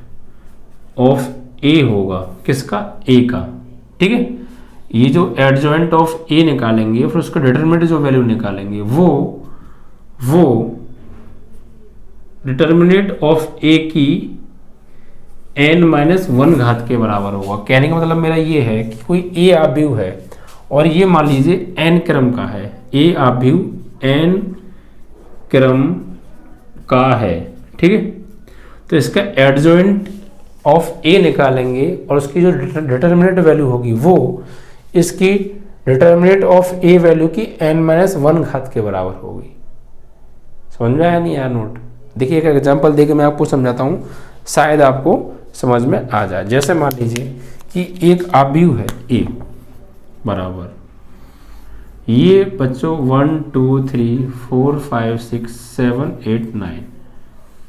ऑफ ए होगा, किसका, ए का। ठीक है, ये जो एडजॉइंट ऑफ ए निकालेंगे फिर उसका डिटरमिनेंट जो वैल्यू निकालेंगे वो डिटरमिनेंट ऑफ ए की n-1 घात के बराबर होगा। कहने का मतलब मेरा ये है कि कोई ए आव्यूह है और ये मान लीजिए n क्रम का है, ए आव्यूह n क्रम का है। ठीक है, तो इसका एडजॉइंट ऑफ ए निकालेंगे और उसकी जो डिटरमिनेंट वैल्यू होगी वो इसकी डिटरमिनेंट ऑफ ए वैल्यू की n-1 घात के बराबर होगी। समझ में आया नहीं यार नोट? देखिए एक एग्जांपल देके मैं आपको समझाता हूँ, शायद आपको समझ में आ जाए। जैसे मान लीजिए कि एक आव्यूह है ए बराबर, ये बच्चों 1 2 3 4 5 6 7 8 9,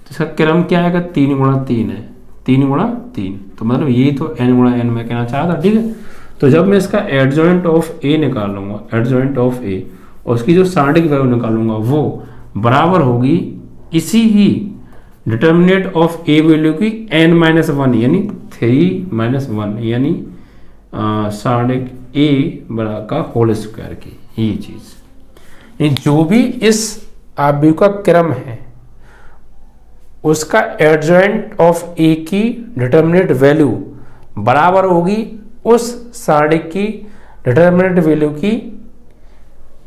तो इसका क्रम क्या आएगा, 3 गुणा 3 है, 3 गुणा 3, तो मतलब ये तो n गुणा n में कहना चाहा था। ठीक है, तो जब मैं इसका एडजॉइंट ऑफ ए निकालूंगा, एडजॉइंट ऑफ ए, और उसकी जो सारणिक वैल्यू निकालूंगा वो बराबर होगी इसी ही डिटर्मिनेंट ऑफ ए वैल्यू की n-1 यानी 3-1 यानी सारणिक ए बड़ा का होल स्क्वायर की ये चीज। जो भी इस आव्यूह का क्रम है उसका एडजॉइंट ऑफ ए की डिटर्मिनेंट वैल्यू बराबर होगी उस सारणिक की डिटर्मिनेंट वैल्यू की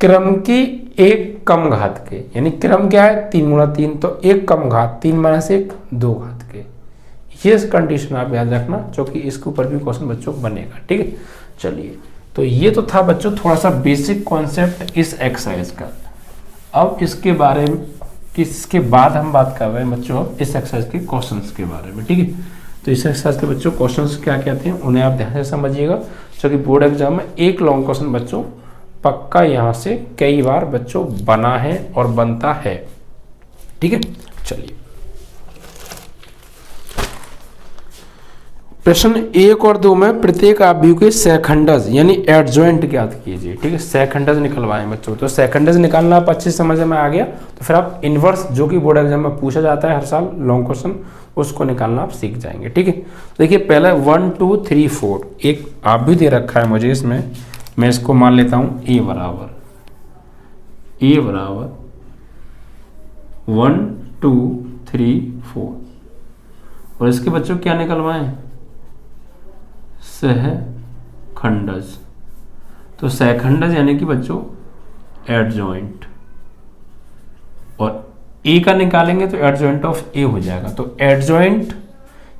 क्रम की एक कम घात के, यानी क्रम क्या है 3 गुणा 3, तो एक कम घात 3-1 2 घात के। ये कंडीशन आप याद रखना क्योंकि इसके ऊपर भी क्वेश्चन बच्चों बनेगा। ठीक है, चलिए तो ये तो था बच्चों थोड़ा सा बेसिक कॉन्सेप्ट इस एक्सरसाइज का। अब इसके बारे में इसके बाद हम बात कर रहे हैं बच्चों इस एक्सरसाइज के क्वेश्चंस के बारे में। ठीक है, तो इस एक्सरसाइज के बच्चों क्वेश्चंस क्या कहते हैं उन्हें आप ध्यान से समझिएगा, क्योंकि बोर्ड एग्जाम में एक लॉन्ग क्वेश्चन बच्चों पक्का यहाँ से कई बार बच्चों बना है और बनता है। ठीक है, चलिए प्रश्न 1 और 2 में प्रत्येक आव्यूह के सहखंडज यानी एडजॉइंट ज्ञात कीजिए। ठीक है, सहखंडज निकलवाएं बच्चों, तो सहखंडज निकालना आप अच्छे समझ में आ गया, तो फिर आप इनवर्स जो कि बोर्ड एग्जाम में पूछा जाता है हर साल लॉन्ग क्वेश्चन, उसको निकालना आप सीख जाएंगे। ठीक है, देखिए पहला 1 2 3 4 एक आव्यूह दे रखा है मुझे, इसमें मैं इसको मान लेता हूं ए बराबर 1 2 3 4, और इसके बच्चों क्या निकलवाएं, सहखंडज। तो सहखंडज यानी कि बच्चों एडजॉइंट, और ए का निकालेंगे तो एडजॉइंट ऑफ ए हो जाएगा। तो एडजॉइंट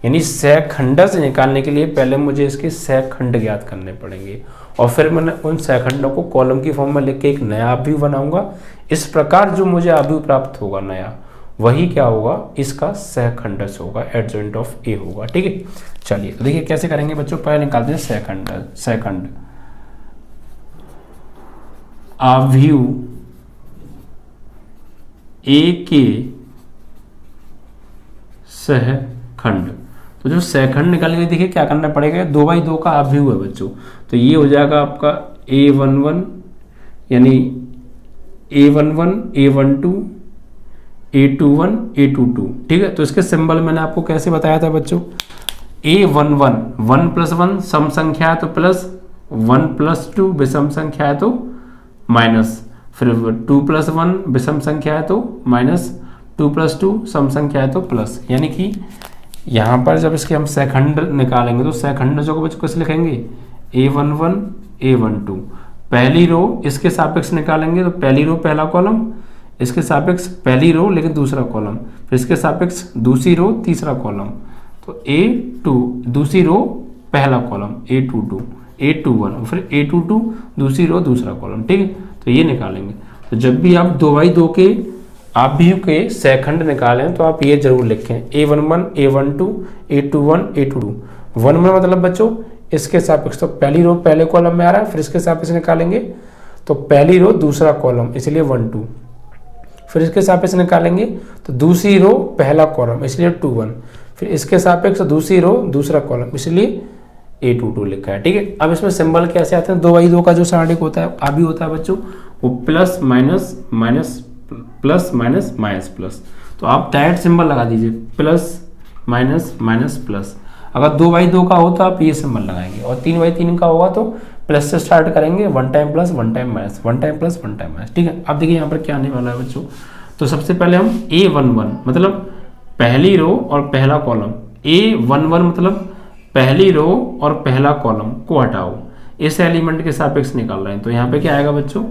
यानी सहखंडज निकालने के लिए पहले मुझे इसके सहखंड ज्ञात करने पड़ेंगे और फिर मैंने उन सहखंडों को कॉलम की फॉर्म में लिख के एक नया आव्यूह बनाऊंगा। इस प्रकार जो मुझे आव्यूह प्राप्त होगा नया, वही क्या होगा, इसका सहखंडज होगा, एडजॉइंट ऑफ ए होगा। ठीक है, चलिए तो देखिए कैसे करेंगे बच्चों। पहले निकालते हैं सहखंड आव्यूह ए के सहखंड। तो जो सहखंड निकालने के लिए देखिए क्या करना पड़ेगा, 2x2 का आव्यूह है बच्चों। तो ये हो जाएगा आपका A11 यानी A11 A12 A21 A22। ठीक है, तो इसके सिंबल मैंने आपको कैसे बताया था बच्चों, A11 1 + 1 सम संख्या है तो प्लस, 1 + 2 विषम संख्या है तो माइनस, फिर 2 + 1 विषम संख्या है तो माइनस, 2 + 2 सम संख्या है तो प्लस। यानी कि यहाँ पर जब इसके हम सहखंड निकालेंगे तो सहखंडों को बच्चों कैसे लिखेंगे, A11 A12। पहली रो इसके सापेक्ष निकालेंगे तो पहली रो पहला कॉलम, इसके सापेक्ष पहली रो लेकिन दूसरा कॉलम, फिर इसके सापेक्ष दूसरी रो तीसरा कॉलम, तो A2 दूसरी रो पहला कॉलम A22 A21, फिर A22 दूसरी रो दूसरा कॉलम। ठीक है, तो ये निकालेंगे। तो जब भी आप 2x2 के आव्यूह के सहखंड निकालें तो आप ये जरूर लिखें A11 A12 A21 A22। 1 में मतलब बच्चों इसके सापेक्ष, तो पहली रो पहले कॉलम में आ रहा है, फिर इसके सापेक्ष निकालेंगे तो पहली रो दूसरा कॉलम इसलिए 1 2, फिर इसके सापेक्ष निकालेंगे तो दूसरी रो पहला कॉलम इसलिए 2 1, फिर इसके सापेक्ष दूसरी रो दूसरा कॉलम इसलिए A22 लिखा है। ठीक है, अब इसमें सिंबल कैसे आते हैं, 2x2 का जो सारणिक होता है आव्यूह होता है बच्चों, वो plus minus minus plus minus minus plus. तो आप डायरेक्ट सिंबल लगा दीजिए प्लस माइनस माइनस प्लस। अगर 2x2 का हो तो आप ये सिंबल लगाएंगे, और 3x3 का होगा तो प्लस से स्टार्ट करेंगे, 1 time plus 1 time minus, 1 time plus 1 time minus. ठीक है, अब देखिए यहाँ पर क्या आने वाला है बच्चों। तो सबसे पहले हम A11 मतलब पहली रो और पहला कॉलम, A11 मतलब पहली रो और पहला कॉलम को हटाओ, इस एलिमेंट के सापेक्ष निकाल रहे हैं। तो यहाँ पे क्या आएगा बच्चों,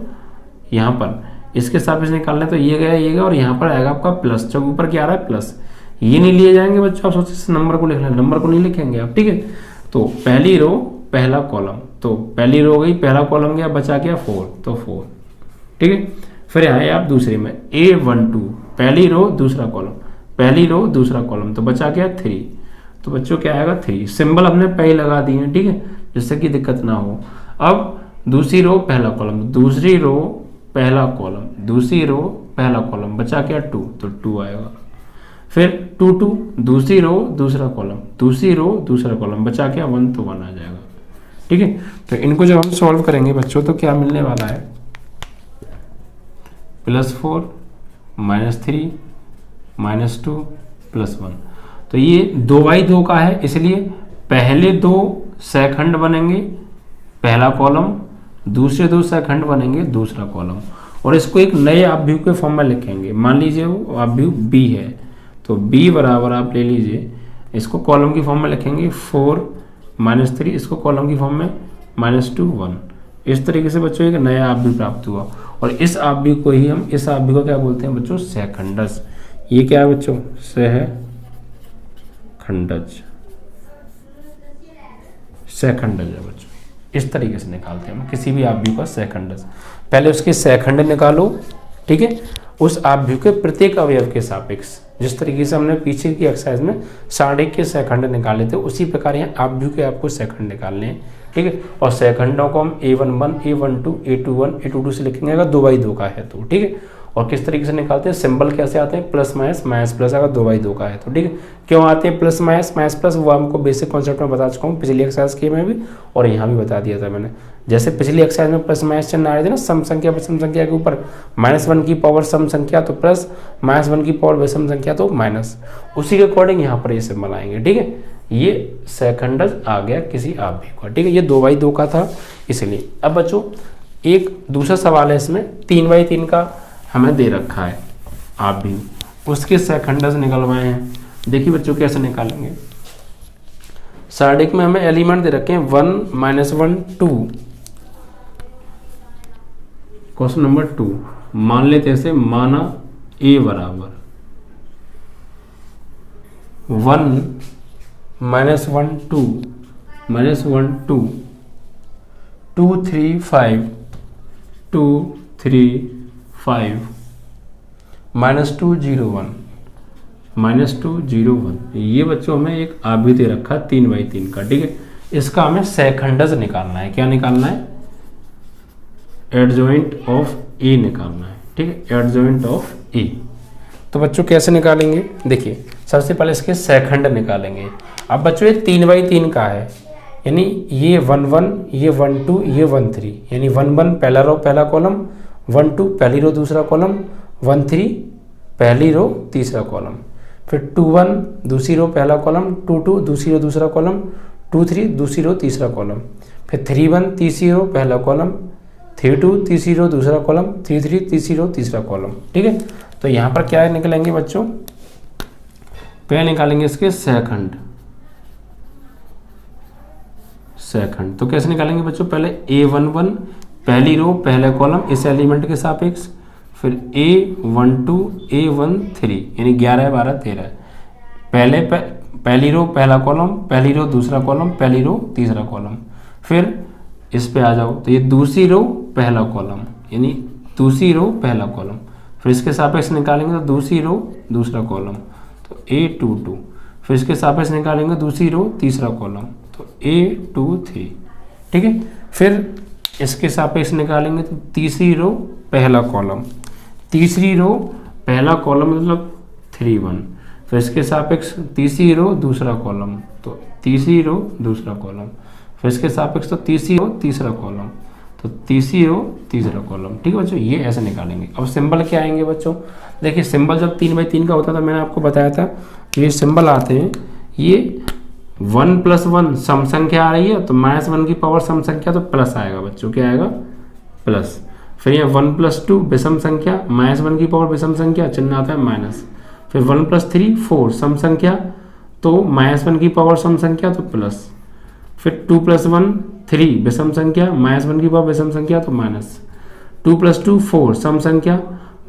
यहाँ पर इसके सापेक्ष निकाल रहे हैं तो ये गया, और यहाँ पर आएगा आपका प्लस, जो ऊपर क्या आ रहा है प्लस, ये नहीं लिए जाएंगे बच्चों। आप सोचिए इस नंबर को लिख लें, नंबर को नहीं लिखेंगे आप। ठीक है, तो पहली रो पहला कॉलम, तो पहली रो गई, पहला कॉलम गया, बचा गया 4, तो 4। ठीक है, फिर आए आप दूसरे में A12 पहली रो दूसरा कॉलम, पहली रो दूसरा कॉलम, तो बचा गया 3। तो बच्चों क्या आएगा 3, सिंबल हमने पहले लगा दिए हैं। ठीक है, जिससे कि दिक्कत ना हो। अब दूसरी रो पहला कॉलम, दूसरी रो पहला कॉलम, दूसरी रो पहला कॉलम, बचा क्या 2, तो 2 आएगा। फिर 2 2 दूसरी रो दूसरा कॉलम, दूसरी रो दूसरा कॉलम, बचा क्या 1, तो 1 आ जाएगा। ठीक है, तो इनको जब हम सॉल्व करेंगे बच्चों तो क्या मिलने वाला है, +4 -3 -2 +1। तो ये 2x2 का है, इसलिए पहले 2 सहखंड बनेंगे पहला कॉलम, दूसरे 2 सहखंड बनेंगे दूसरा कॉलम, और इसको एक नए आव्यूह के फॉर्म में लिखेंगे। मान लीजिए वो आव्यूह B है, तो B बराबर आप ले लीजिए, इसको कॉलम की फॉर्म में लिखेंगे 4 -3, इसको कॉलम की फॉर्म में -2 1। इस तरीके से बच्चों एक नया आव्यूह प्राप्त हुआ, और इस आव्यूह को ही हम, इस आव्यूह को क्या बोलते हैं बच्चों, सहखंडज। ये क्या है बच्चों, सहखंडज है बच्चों। इस तरीके से निकालते हैं हम किसी भी आव्यूह का सहखंडज। पहले उसके सहखंड निकालो, ठीक है, उस आव्यूह के प्रत्येक अवयव के सापेक्ष, जिस तरीके से हमने पीछे की एक्सरसाइज में सारणिक के सहखंड निकाले थे, उसी प्रकार यहाँ आव्यूह के आपको सहखंड निकालने हैं। ठीक है, और सहखंडों को हम A11 A12 A21 A22 से लिखेंगे अगर 2x2 का है तो। ठीक है, और किस तरीके से निकालते हैं, सिंबल कैसे आते हैं, प्लस माइनस माइनस प्लस, अगर 2x2 का है तो। ठीक है, क्यों आते हैं प्लस माइनस माइनस प्लस, वो हमको बेसिक कॉन्सेप्ट में बता चुका हूँ पिछली एक्सरसाइज के में भी, और यहाँ भी बता दिया था मैंने। जैसे पिछली एक्सरसाइज में प्लस माइनस चिन्ह आ रहे थे ना, सम संख्या विषम संख्या के ऊपर, -1 की पावर सम संख्या तो प्लस, -1 की पावर विषम संख्या तो माइनस, उसी के अकॉर्डिंग यहाँ पर ये सिंबल आएंगे। ठीक है, ये सहखंडज आ गया किसी आव्यूह का। ठीक है, ये 2x2 का था इसलिए। अब बच्चों एक दूसरा सवाल है इसमें, 3x3 का हमें दे रखा है आव्यूह, उसके सहखंडज निकलवाए हैं। देखिए बच्चों कैसे निकालेंगे। सारणिक में हमें एलिमेंट दे रखे हैं 1 -1 2। क्वेश्चन नंबर 2 मान लेते ऐसे, माना A बराबर 1 -1 2 -1 2 2 3 5 2 3 5 -2 0 1 -2 0 1। ये बच्चों हमें एक आ भी दे रखा 3/3 का, ठीक है। इसका हमें सेकंडस निकालना है। क्या निकालना है? एडजॉइंट ऑफ ए निकालना है, ठीक है, एडजॉइंट ऑफ ए। तो बच्चों कैसे निकालेंगे? देखिए सबसे पहले इसके सेकंड निकालेंगे। अब बच्चों ये 3/3 का है, यानी ये 1 1, ये 1 2, ये 1 3, यानी 1 1 पहला रो पहला कॉलम, 1 2 पहली रो दूसरा कॉलम, 1 3 पहली रो तीसरा कॉलम, फिर 2 1 दूसरी रो पहला कॉलम, 2 2 दूसरी रो दूसरा कॉलम, 2 3 दूसरी रो तीसरा कॉलम, फिर 3 1 तीसरी रो पहला कॉलम, 3 2 तीसरी रो दूसरा कॉलम, 3 3 तीसरी रो तीसरा कॉलम, ठीक है। तो यहाँ पर क्या निकलेंगे बच्चों? पहले निकालेंगे इसके सेकंड। तो कैसे निकालेंगे बच्चों? पहले A1 1 पहली रो पहला कॉलम इस एलिमेंट के सापेक्ष, फिर A1 2 A1 3, यानी 11 12 13, पहली रो पहला कॉलम, पहली रो दूसरा कॉलम, पहली रो तीसरा कॉलम, फिर इस पे आ जाओ तो ये दूसरी रो पहला कॉलम, यानी दूसरी रो पहला कॉलम, फिर इसके सापेक्ष निकालेंगे तो दूसरी रो दूसरा कॉलम, तो A2 2, फिर इसके सापेक्ष निकालेंगे दूसरी रो तीसरा कॉलम, तो A2 3, ठीक है। फिर इसके सापेक्ष निकालेंगे तो तीसरी रो पहला कॉलम, तीसरी रो पहला कॉलम मतलब 3 1, फिर इसके सापेक्ष तीसरी रो दूसरा कॉलम, तो तीसरी रो दूसरा कॉलम, फिर इसके सापेक्ष तो तीसरी रो तीसरा कॉलम, तो तीसरी रो तीसरा कॉलम, ठीक है बच्चों। ये ऐसे निकालेंगे। अब सिंबल क्या आएंगे बच्चों? देखिए सिंबल जब 3/3 का होता था, मैंने आपको बताया था, ये सिंबल आते हैं, ये 1 + 1 सम संख्या आ रही है तो -1 की पावर सम संख्या, तो प्लस आएगा बच्चों, क्या आएगा? प्लस। फिर यहाँ 1 + 2 विषम संख्या, -1 की पावर विषम संख्या, चिन्ह आता है माइनस। फिर 1 + 3 4 सम संख्या, तो -1 की पावर सम संख्या, तो प्लस। फिर 2 + 1 3 विषम संख्या, -1 की पावर विषम संख्या, तो माइनस। 2 + 2 4 सम संख्या,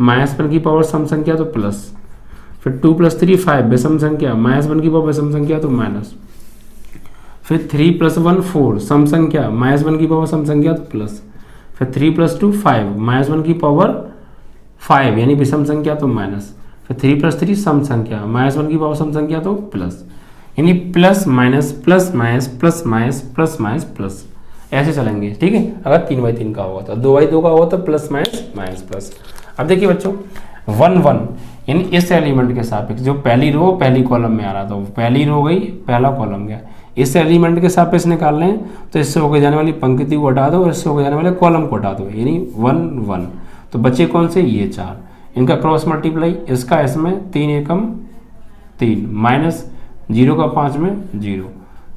-1 की पावर सम संख्या, तो प्लस। फिर 2 + 3 5 विषम संख्या, -1 की पावर विषम संख्या, तो माइनस। फिर 3 + 1 4 सम संख्या, -1 की पावर सम संख्या, तो प्लस। फिर 3 + 2 5 -1 की पावर 5 यानी विषम संख्या, तो माइनस। फिर 3 + 3 सम संख्या, -1 की पावर सम संख्या, तो प्लस, यानी plus minus plus minus plus minus plus minus plus, ऐसे चलेंगे, ठीक है। अगर 3/3 का होगा तो 2/2 का होगा तो प्लस माइनस माइनस प्लस। अब देखिए बच्चों 1 1 यानी इस एलिमेंट के सापेक्ष, जो पहली रो पहली कॉलम में आ रहा था, वो पहली रो गई पहला कॉलम गया, इस एलिमेंट के सापेक्ष निकाल लें तो इससे होकर जाने वाली पंक्ति को हटा दो और इससे होकर जाने वाले कॉलम को हटा दो, यानी 1 1। तो बचे कौन से? ये 4, इनका क्रॉस मल्टीप्लाई, इसका इसमें 3 एकम 3 माइनस 0 का 5 में 0,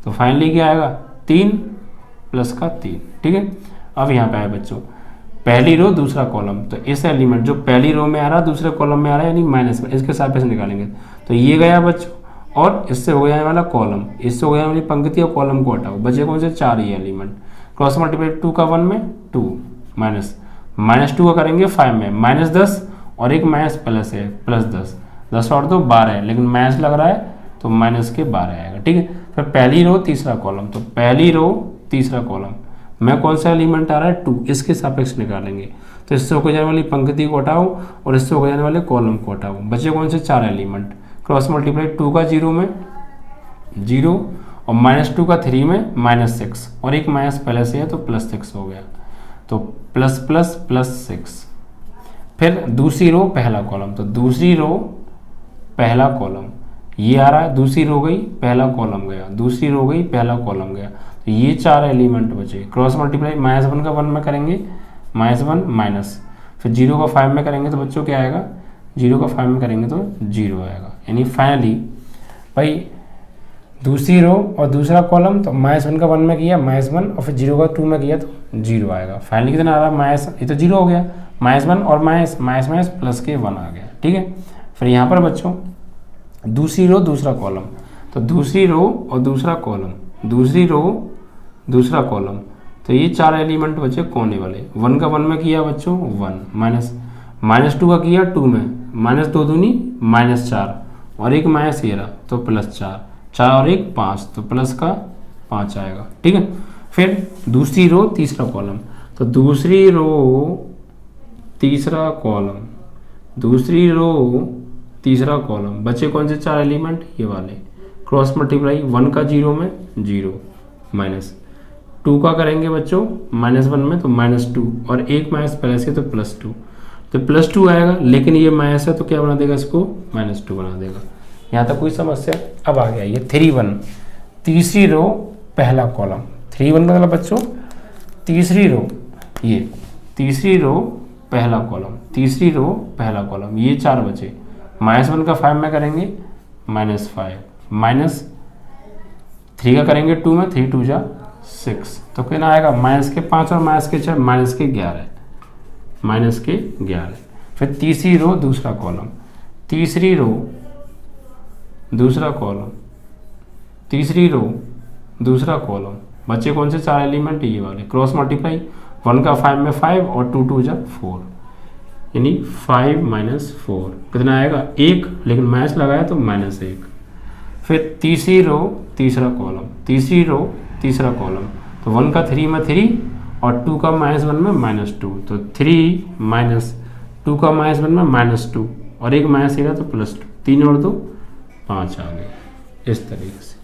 तो फाइनली क्या आएगा? 3 + का 3, ठीक है। अब यहाँ पे आए बच्चों पहली रो दूसरा कॉलम, तो इस एलिमेंट जो पहली रो में आ रहा है दूसरे कॉलम में आ रहा है, यानी माइनस में, इसके सापेक्ष निकालेंगे तो ये गया बच्चों, और इससे हो जाने वाला कॉलम, इससे हो जाने वाली पंक्ति और कॉलम को हटाओ, बचे कौन से? 4 ये एलिमेंट। क्रॉस मल्टीप्लाई 2 का 1 में 2 माइनस -2 का करेंगे 5 में -10 और एक माइनस प्लस है +10, 10 और 2 12 है, लेकिन माइनस लग रहा है तो माइनस के 12 आएगा, ठीक है। फिर पहली रो तीसरा कॉलम, तो पहली रो तीसरा कॉलम में कौन सा एलिमेंट आ रहा है? 2, इसके सापेक्ष निकालेंगे तो इससे होकर जाने वाली पंक्ति को हटाओ और इससे होकर जाने वाले कॉलम को हटाओ, बचे कौन से? 4 एलिमेंट। क्रॉस मल्टीप्लाई 2 का 0 में 0 और -2 का 3 में -6 और एक माइनस पहले से है तो +6 हो गया, तो प्लस प्लस +6। फिर दूसरी रो पहला कॉलम, तो दूसरी रो पहला कॉलम ये आ रहा है, दूसरी रो गई पहला कॉलम गया, दूसरी रो गई पहला कॉलम गया, तो ये 4 एलिमेंट बचे। क्रॉस मल्टीप्लाई -1 का 1 में करेंगे -1 माइनस, फिर 0 का 5 में करेंगे तो बच्चों क्या आएगा? 0 का 5 में करेंगे तो 0 आएगा, यानी फाइनली भाई दूसरी रो और दूसरा कॉलम, तो -1 का 1 में किया -1 और फिर 0 का 2 में किया तो 0 आएगा। फाइनली कितना आ रहा है? माइनस, ये तो 0 हो गया, -1 और माइनस माइनस माइनस प्लस के 1 आ गया, ठीक है। फिर यहाँ पर बच्चों दूसरी रो दूसरा कॉलम, तो दूसरी रो और दूसरा कॉलम, दूसरी रो दूसरा कॉलम, तो ये 4 एलिमेंट बचे कोने वाले। 1 का 1 में किया बच्चों 1 माइनस -2 का किया 2 में, -2 दूनी -4 और एक माइनस ये रहा तो +4, 4 और 1 5, तो प्लस का 5 आएगा। ठीक है, फिर दूसरी रो तीसरा कॉलम, तो दूसरी रो तीसरा कॉलम, दूसरी रो तीसरा कॉलम, बचे कौन से 4 एलिमेंट, ये वाले, क्रॉस मल्टीप्लाई, 1 का 0 में 0, माइनस 2 का करेंगे बच्चों -1 में तो -2, और एक माइनस पहले से तो +2, तो +2 आएगा, लेकिन ये माइनस है तो क्या बना देगा इसको, -2 बना देगा। यहाँ तक कोई समस्या? अब आ गया ये 3 1, तीसरी रो पहला कॉलम, 3 1 का मतलब बच्चों तीसरी रो, ये तीसरी रो पहला कॉलम, तीसरी रो पहला कॉलम, ये 4 बचे, -1 का 5 में करेंगे -5, -3 का करेंगे 2 में, 3 2 जा 6, तो कितना आएगा, -5 और -6 -11, फिर तीसरी रो दूसरा कॉलम, तीसरी रो दूसरा कॉलम, तीसरी रो दूसरा कॉलम, बच्चे कौन से 4 एलिमेंट, ये वाले, क्रॉस मल्टीप्लाई, 1 का 5 में 5 और 2 2 जा 4, यानी 5 - 4 कितना आएगा 1, लेकिन माइनस लगाया तो -1। फिर तीसरी रो तीसरा कॉलम, तीसरी रो तीसरा कॉलम, तो 1 का 3 में 3 और 2 का -1 में -2, तो 3 माइनस 2 का -1 में -2 और एक माइनस रहेगा तो +2, 3 और 2 5 आ गए। इस तरीके से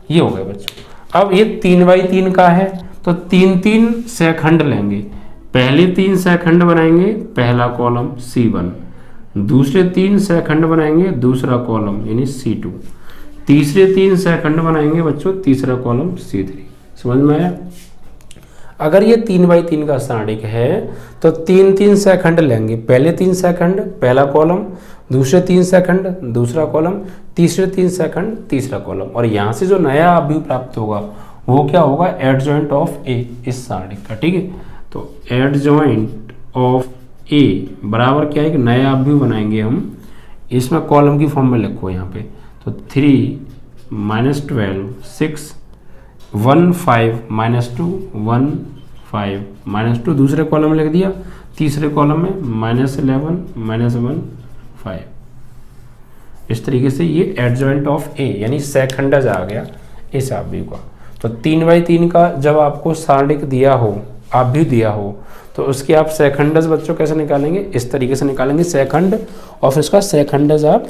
ये हो गया बच्चों। अब ये 3/3 का है तो 3 सेकंड लेंगे, पहले 3 सेकंड बनाएंगे पहला कॉलम C1, दूसरे 3 सेकंड बनाएंगे दूसरा कॉलम यानी C2, तीसरे 3 सेकंड बनाएंगे बच्चों तीसरा कॉलम C3। समझ में आया? अगर ये 3/3 का सारणिक है तो 3 सेकंड लेंगे, पहले 3 सेकंड पहला कॉलम, दूसरे 3 सेकंड दूसरा कॉलम, तीसरे 3 सेकंड तीसरा कॉलम, और यहाँ से जो नया अवयव प्राप्त होगा वो क्या होगा, एडजॉइंट ऑफ ए, इस सारणिक का। ठीक है, तो एडजॉइंट ऑफ ए बराबर क्या है कि नया अवयव बनाएंगे हम, इसमें कॉलम की फॉर्म में लिखो यहाँ पे, तो 3 -12 6 1 5 -2 1 5 -2, दूसरे कॉलम में लिख दिया, तीसरे कॉलम में -11 -1 5। इस तरीके से ये एडजॉइंट ऑफ ए यानी सेकंडज आ गया इस अवयव का। तो 3/3 का जब आपको सारणिक दिया हो, अवयव दिया हो, तो उसके आप सेकंडज बच्चों कैसे निकालेंगे, इस तरीके से निकालेंगे सेकंड, और फिर उसका सेकंडज आप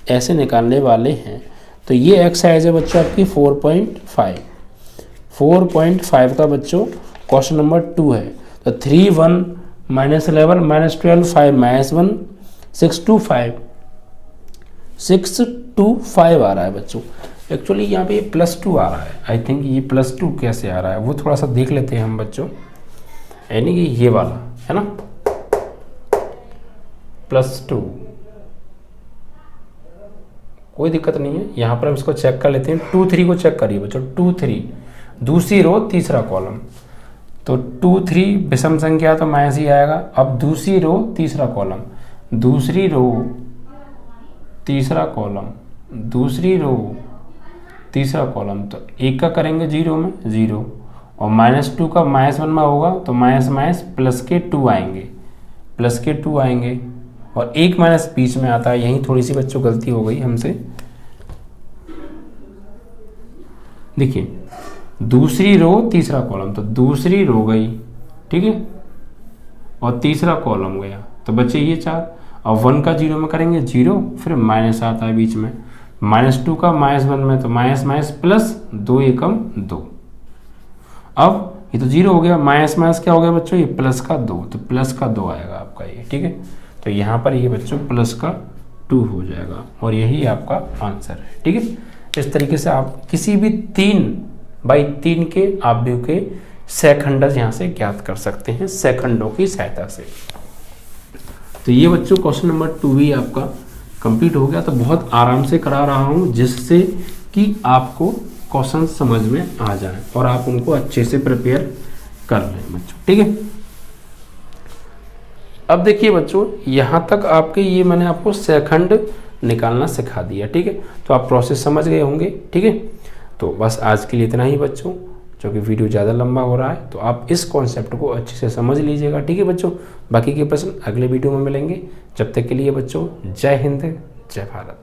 ऐसे निकालने वाले हैं। तो ये एक्सरसाइज है बच्चों आपकी 4.5 का बच्चों क्वेश्चन नंबर 2 है। तो 3 1 -11 -12 5 -1 6 2 5 आ रहा है बच्चों। एक्चुअली यहाँ पे +2 आ रहा है, आई थिंक ये +2 कैसे आ रहा है वो थोड़ा सा देख लेते हैं हम बच्चों, यानी कि ये वाला है ना +2, कोई दिक्कत नहीं है, यहाँ पर हम इसको चेक कर लेते हैं। 2 3 को चेक करिए बच्चों, 2 3 दूसरी रो तीसरा कॉलम, तो 2 3 विषम संख्या तो माइनस ही आएगा। अब दूसरी रो तीसरा कॉलम, दूसरी रो तीसरा कॉलम, दूसरी रो तीसरा कॉलम, तो 1 का करेंगे 0 में 0 और -2 का -1 में होगा तो माइनस प्लस के 2 आएंगे, प्लस के 2 आएंगे और एक माइनस बीच में आता है, यहीं थोड़ी सी बच्चों गलती हो गई हमसे। देखिए दूसरी रो तीसरा कॉलम, तो दूसरी रो गई, ठीक है, और तीसरा कॉलम गया, तो बचे ये 4 और 1 का 0 में करेंगे 0, फिर माइनस आता है बीच में, -2 का -1 में तो माइनस प्लस 2 एकम 2। अब ये तो 0 हो गया, माइनस क्या हो गया बच्चों, ये प्लस का 2, तो प्लस का 2 आएगा आपका ये, ठीक है। तो यहाँ पर ये बच्चों प्लस का 2 हो जाएगा और यही आपका आंसर है, ठीक है। इस तरीके से आप किसी भी 3/3 के अवयव के सेकंडज यहाँ से ज्ञात कर सकते हैं सेकंडों की सहायता से। तो ये बच्चों क्वेश्चन नंबर 2 भी आपका कंप्लीट हो गया। तो बहुत आराम से करा रहा हूँ जिससे कि आपको क्वेश्चन समझ में आ जाए और आप उनको अच्छे से प्रिपेयर कर लें बच्चों, ठीक है। अब देखिए बच्चों, यहाँ तक आपके ये मैंने आपको सेकंड निकालना सिखा दिया, ठीक है। तो आप प्रोसेस समझ गए होंगे, ठीक है। तो बस आज के लिए इतना ही बच्चों, जो कि वीडियो ज़्यादा लंबा हो रहा है, तो आप इस कॉन्सेप्ट को अच्छे से समझ लीजिएगा, ठीक है बच्चों। बाकी के प्रश्न अगले वीडियो में मिलेंगे। जब तक के लिए बच्चों, जय हिंद, जय भारत।